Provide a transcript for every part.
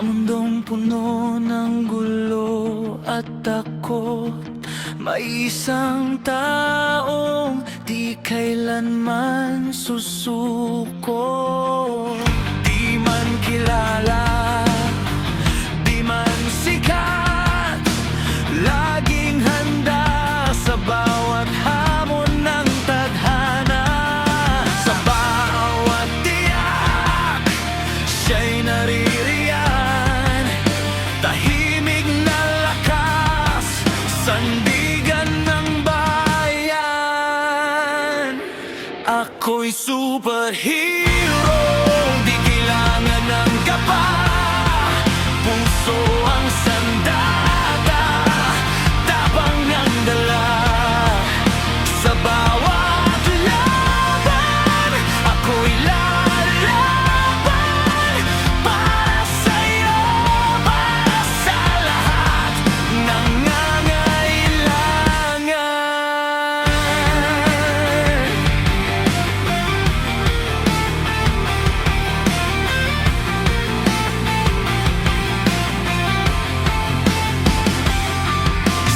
mundong puno ng gulo at takot, may isang taong di kailanman susuko. Di man kilala, di man sikat, laging handa sa bawat hamon ng tadhana. Sa bawat tiyak, siya'y naririyan, tahimik na lakas, sandigan ng bayan. Ako'y superhero, di kailangan ng kapa, puso ang sandata, tapang ng dala. Sa bawat laban, ako'y lalaban, para sa'yo, para sa lahat nangangailangan.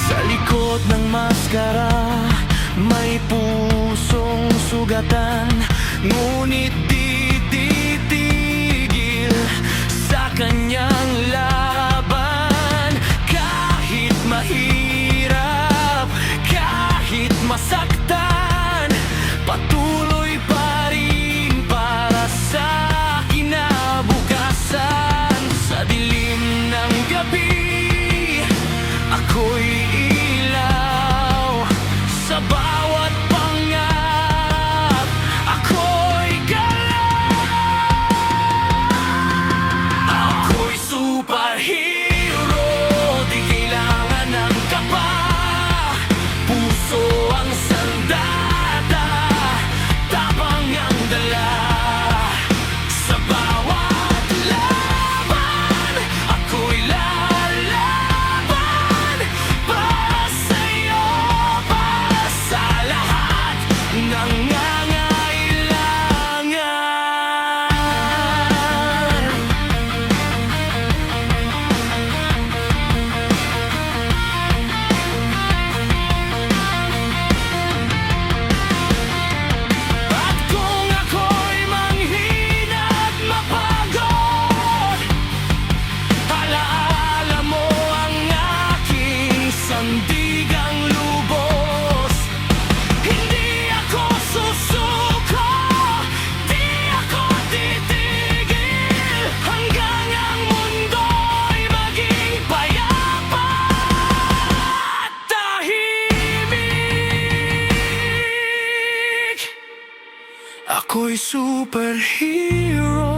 Sa likod ng maskara, may pusong sugatan, ngunit di titigil sa kanyang laban. Kahit mahirap, kahit masaktan, patuloy pa rin para sa kinabukasan. Sa dilim ng gabi, ako'y ilaw, sa bawat pangarap, ako'y galaw. Ako'y superhero, di kailangan ng kapa, puso ang sandata, tapang ang dala. Sa bawat laban, ako'y lalaban, para sa'yo, para sa lahat nangangailangan. At kung ako'y manghina at mapagod, alaala mo ang aking sandigang lubos. Hindi ako susuko, di ako titigil, hanggang ang mundo'y maging payapa at tahimik. Ako'y superhero,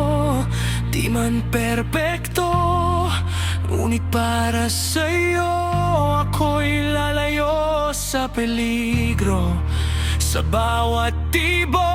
di man perpekto, ngunit para sa'yo, ako'y lalayo sa peligro. Sa bawat tibok,